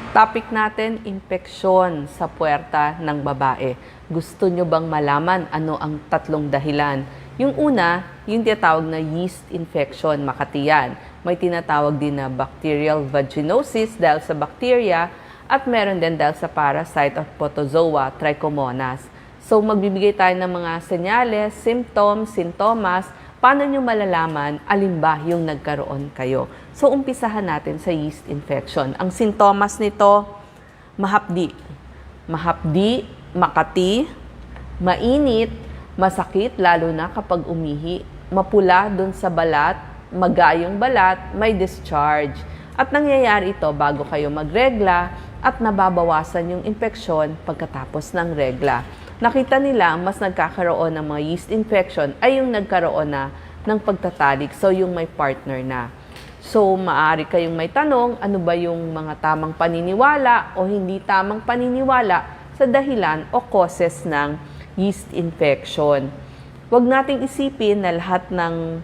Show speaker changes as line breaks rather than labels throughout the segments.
Topic natin, impeksyon sa puwerta ng babae. Gusto nyo bang malaman ano ang tatlong dahilan? Yung una, yung tinatawag na yeast infection, Makati yan. May tinatawag din na bacterial vaginosis dahil sa bacteria at meron din dahil sa parasite of protozoa, Trichomonas. So magbibigay tayo ng mga senyales, symptoms, sintomas, paano nyo malalaman alin ba yung nagkaroon kayo. So, umpisahan natin sa yeast infection. Ang sintomas nito, mahapdi. Mahapdi, makati, mainit, masakit, lalo na kapag umihi, mapula dun sa balat, magayong balat, may discharge. At nangyayari ito bago kayo magregla at nababawasan yung infeksyon pagkatapos ng regla. Nakita nila mas nagkakaroon ng mga yeast infection ay yung nagkaroon na ng pagtatalik, so yung may partner na. So, maaari kayong may tanong, ano ba yung mga tamang paniniwala o hindi tamang paniniwala sa dahilan o causes ng yeast infection. Huwag nating isipin na lahat ng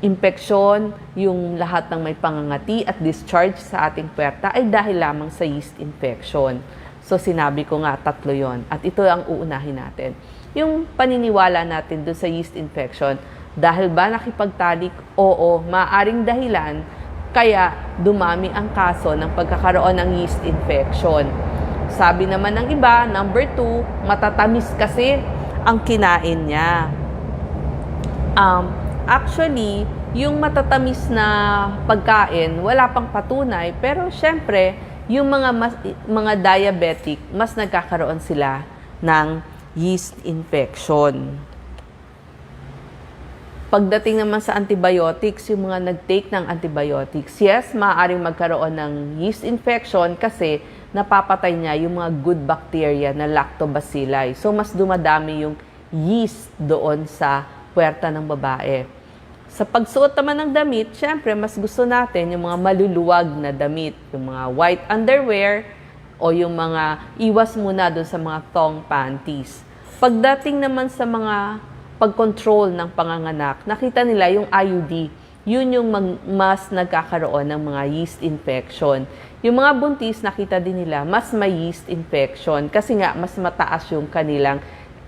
infection, yung lahat ng may pangangati at discharge sa ating puwerta ay dahil lamang sa yeast infection. So, sinabi ko nga, tatlo yon. At ito ang uunahin natin. Yung paniniwala natin doon sa yeast infection, dahil ba nakipagtalik? Oo, maaaring dahilan kaya dumami ang kaso ng pagkakaroon ng yeast infection. Sabi naman ng iba, number 2, matatamis kasi ang kinain niya. Actually, yung matatamis na pagkain, wala pang patunay, pero syempre, yung mga diabetic, mas nagkakaroon sila ng yeast infection. Pagdating naman sa antibiotics, yung mga nag-take ng antibiotics, yes, maaaring magkaroon ng yeast infection kasi napapatay niya yung mga good bacteria na lactobacilli. So, mas dumadami yung yeast doon sa puwerta ng babae. Sa pagsuot naman ng damit, syempre, mas gusto natin yung mga maluluwag na damit, yung mga white underwear o yung mga iwas muna doon sa mga thong panties. Pagdating naman sa mga pag-control ng panganganak, nakita nila yung IUD, yun yung mas nagkakaroon ng mga yeast infection. Yung mga buntis, nakita din nila, mas may yeast infection kasi nga mas mataas yung kanilang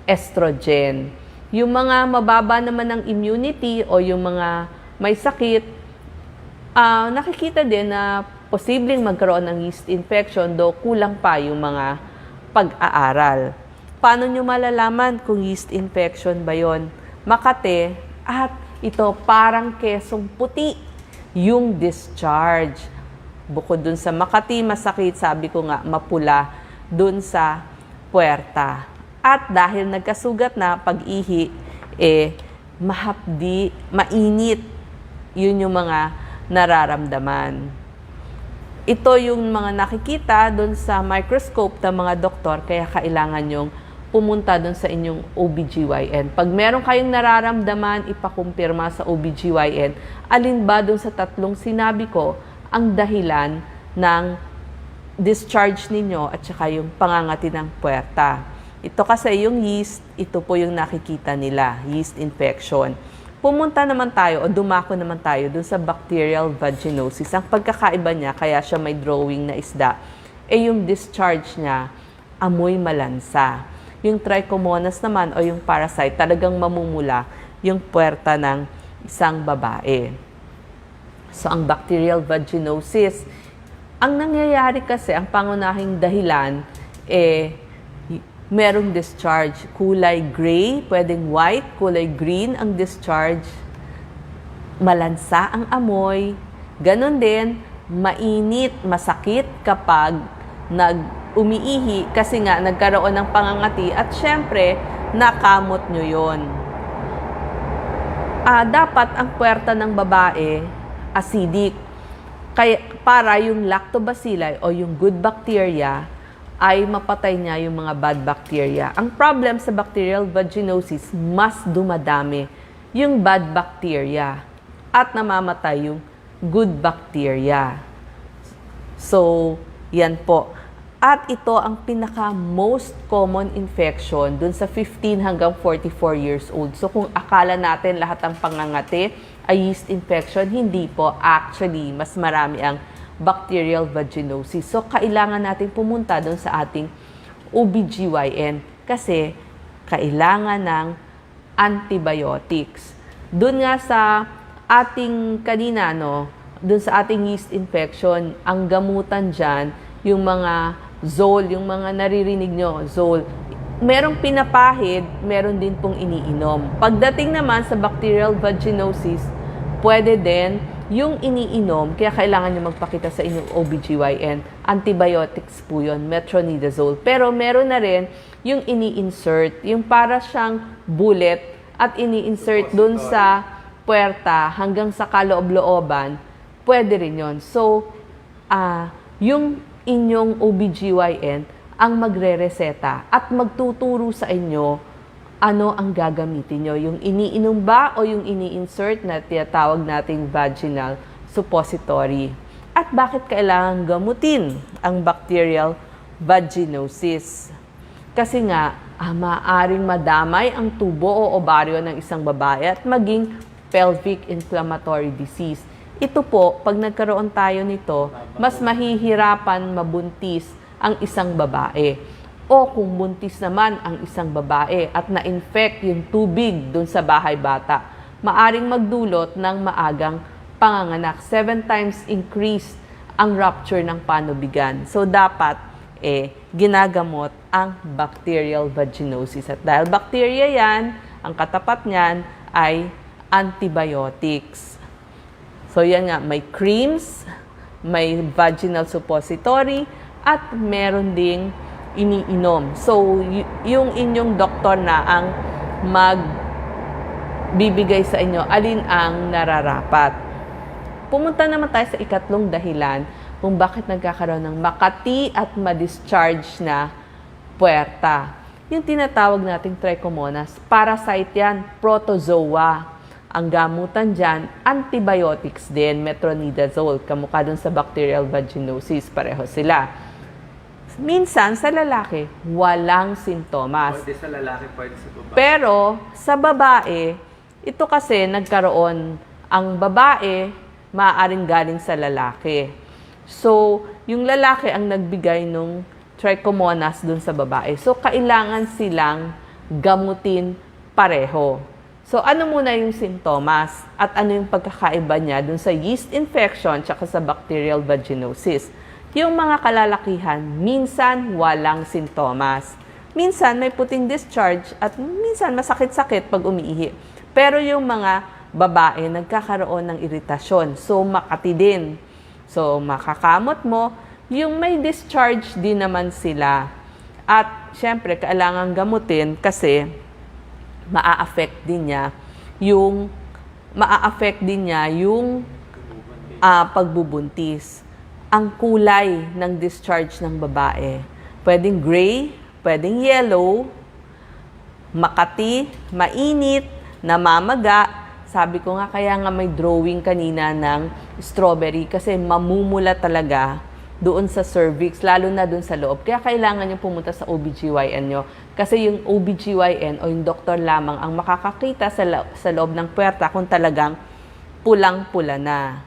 estrogen. Yung mga mababa naman ng immunity o yung mga may sakit, nakikita din na posibleng magkaroon ng yeast infection, do kulang pa yung mga pag-aaral. Paano nyo malalaman kung yeast infection ba yon? Makate at ito parang kesong puti yung discharge. Bukod dun sa makati, masakit, sabi ko nga, mapula dun sa puwerta. At dahil nagkasugat na pag-ihi, mahapdi, mainit, yun yung mga nararamdaman. Ito yung mga nakikita dun sa microscope ng mga doktor, kaya kailangan yung pumunta dun sa inyong OBGYN. Pag meron kayong nararamdaman, ipakumpirma sa OBGYN, alin ba dun sa tatlong sinabi ko ang dahilan ng discharge ninyo at saka yung pangangati ng puwerta. Ito kasi yung yeast, ito po yung nakikita nila, yeast infection. Pumunta naman tayo o dumako naman tayo dun sa bacterial vaginosis. Ang pagkakaiba niya, kaya siya may drawing na isda, yung discharge niya, amoy malansa. Yung trichomonas naman o yung parasite, talagang mamumula yung puwerta ng isang babae. So, ang bacterial vaginosis, ang nangyayari kasi, ang pangunahing dahilan, merong discharge. Kulay gray, pwedeng white, kulay green ang discharge. Malansa ang amoy. Ganon din, mainit, masakit kapag umiihi kasi nga nagkaroon ng pangangati at syempre, nakamot nyo yon. Dapat ang puwerta ng babae, acidic. Kaya, para yung lactobacilli o yung good bacteria ay mapatay niya yung mga bad bacteria. Ang problem sa bacterial vaginosis, mas dumadami yung bad bacteria at namamatay yung good bacteria. So, yan po. At ito ang pinaka-most common infection dun sa 15 hanggang 44 years old. So kung akala natin lahat ng pangangati ay yeast infection, hindi po. Actually, mas marami ang bacterial vaginosis. So, kailangan natin pumunta doon sa ating OBGYN kasi kailangan ng antibiotics. Doon nga sa ating kanina, doon sa ating yeast infection, ang gamutan dyan, yung mga Zol, yung mga naririnig nyo, Zol, merong pinapahid, meron din pong iniinom. Pagdating naman sa bacterial vaginosis, pwede din yung iniinom, kaya kailangan nyo magpakita sa inyong OBGYN. Antibiotics po yun, metronidazole. Pero meron na rin yung ini-insert, yung para siyang bullet at ini-insert dun sa puwerta hanggang sa kaloob-looban, pwede rin yun. So, yung inyong OBGYN ang magre-reseta at magtuturo sa inyo ano ang gagamitin nyo. Yung iniinom ba o yung ini-insert na tinatawag nating vaginal suppository. At bakit kailangan gamutin ang bacterial vaginosis? Kasi nga, maaaring madamay ang tubo o ovaryo ng isang babae at maging pelvic inflammatory disease. Ito po, pag nagkaroon tayo nito, mas mahihirapan mabuntis ang isang babae. O kung buntis naman ang isang babae at na-infect yung tubig dun sa bahay bata, maaring magdulot ng maagang panganganak. 7 times increase ang rupture ng panubigan. So, dapat ginagamot ang bacterial vaginosis. At dahil bacteria yan, ang katapat niyan ay antibiotics. So, yan nga, may creams, may vaginal suppository, at meron ding iniinom. So, yung inyong doktor na ang magbibigay sa inyo alin ang nararapat. Pumunta naman tayo sa ikatlong dahilan kung bakit nagkakaroon ng makati at ma-discharge na puwerta. Yung tinatawag nating trichomonas, parasite yan, protozoa. Ang gamutan dyan, antibiotics din, metronidazole, kamukha dun sa bacterial vaginosis, pareho sila. Minsan, sa lalaki, walang sintomas.
Pwede sa lalaki, pwede sa babae.
Pero, sa babae, ito kasi nagkaroon, ang babae, maaaring galing sa lalaki. So, yung lalaki ang nagbigay ng trichomonas dun sa babae. So, kailangan silang gamutin pareho. So, ano muna yung sintomas at ano yung pagkakaiba niya dun sa yeast infection tsaka sa bacterial vaginosis? Yung mga kalalakihan, minsan walang sintomas. Minsan may puting discharge at minsan masakit-sakit pag umiihi. Pero yung mga babae nagkakaroon ng iritasyon. So, makati din. So, makakamot mo. Yung may discharge din naman sila. At, syempre, kailangan gamutin kasi maa-affect din niya yung pagbubuntis. Ang kulay ng discharge ng babae. Pwedeng gray, pwedeng yellow, makati, mainit, namamaga. Sabi ko nga, kaya nga may drawing kanina ng strawberry kasi mamumula talaga doon sa cervix, lalo na doon sa loob. Kaya kailangan nyo pumunta sa OBGYN nyo. Kasi yung OBGYN o yung doktor lamang ang makakakita sa loob ng puwerta kung talagang pulang-pula na.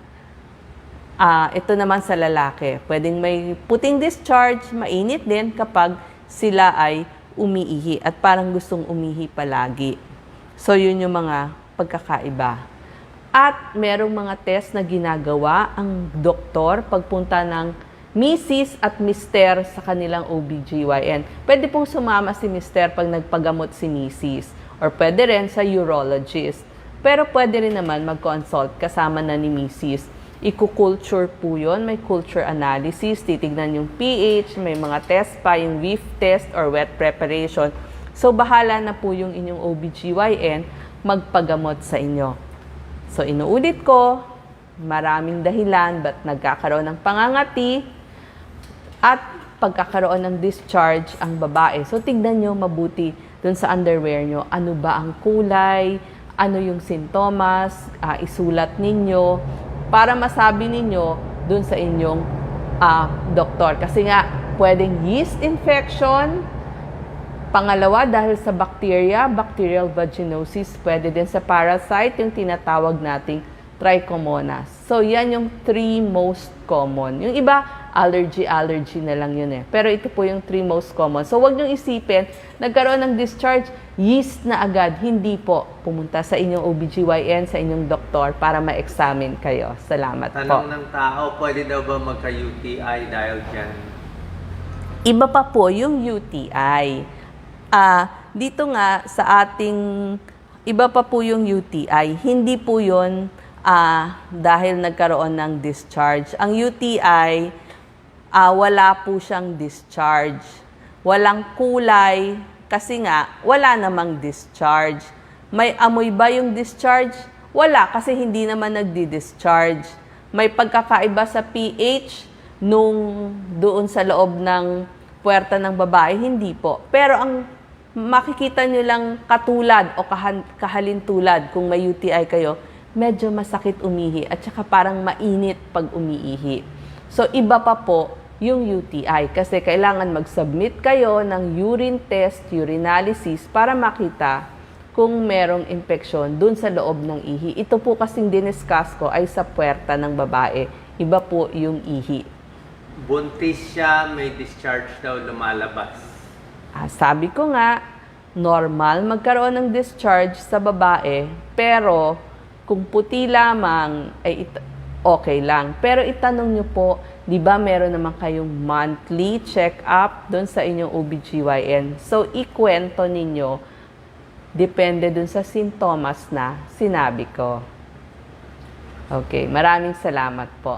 Ito naman sa lalaki, pwedeng may puting discharge, mainit din kapag sila ay umiihi at parang gustong umihi palagi. So, yun yung mga pagkakaiba. At merong mga test na ginagawa ang doktor pagpunta ng Mrs. at Mr. sa kanilang OBGYN. Pwede pong sumama si Mr. pag nagpagamot si Mrs. Or pwede rin sa urologist. Pero pwede rin naman mag-consult kasama na ni Mrs. Iku-culture po yun. May culture analysis. Titignan yung pH. May mga test pa, yung whiff test or wet preparation. So, bahala na po yung inyong OBGYN magpagamot sa inyo. So, inuulit ko, maraming dahilan ba't nagkakaroon ng pangangati at pagkakaroon ng discharge ang babae. So, tignan nyo mabuti dun sa underwear nyo. Ano ba ang kulay? Ano yung sintomas? Isulat ninyo para masabi ninyo dun sa inyong doktor. Kasi nga, pwedeng yeast infection. Pangalawa, dahil sa bacteria, bacterial vaginosis. Pwede din sa parasite, yung tinatawag nating trichomonas. So, yan yung 3 most common. Yung iba, allergy na lang yun eh. Pero ito po yung 3 most common. So, wag niyong isipin, nagkaroon ng discharge, yeast na agad. Hindi po. Pumunta sa inyong OBGYN, sa inyong doktor para ma-examine kayo. Salamat po.
Tanong ng tao, pwede daw ba magka-UTI dahil dyan?
Iba pa po yung UTI. Dito nga sa ating, iba pa po yung UTI. Hindi po yun dahil nagkaroon ng discharge. Ang UTI, wala po siyang discharge. Walang kulay kasi nga wala namang discharge. May amoy ba yung discharge? Wala kasi hindi naman nagdi-discharge. May pagkakaiba sa pH nung doon sa loob ng puwerta ng babae? Hindi po. Pero ang makikita nyo lang katulad o kahalintulad kung may UTI kayo, medyo masakit umihi at saka parang mainit pag umiihi. So, iba pa po yung UTI kasi kailangan mag-submit kayo ng urine test, urinalysis para makita kung merong infeksyon dun sa loob ng ihi. Ito po kasing diniscuss ko ay sa puwerta ng babae. Iba po yung ihi.
Buntis siya, may discharge daw lumalabas.
Sabi ko nga, normal magkaroon ng discharge sa babae, pero kung puti lamang, ay okay lang. Pero itanong nyo po, di ba meron naman kayong monthly check-up doon sa inyong OBGYN? So, ikwento ninyo, depende doon sa sintomas na sinabi ko. Okay, maraming salamat po.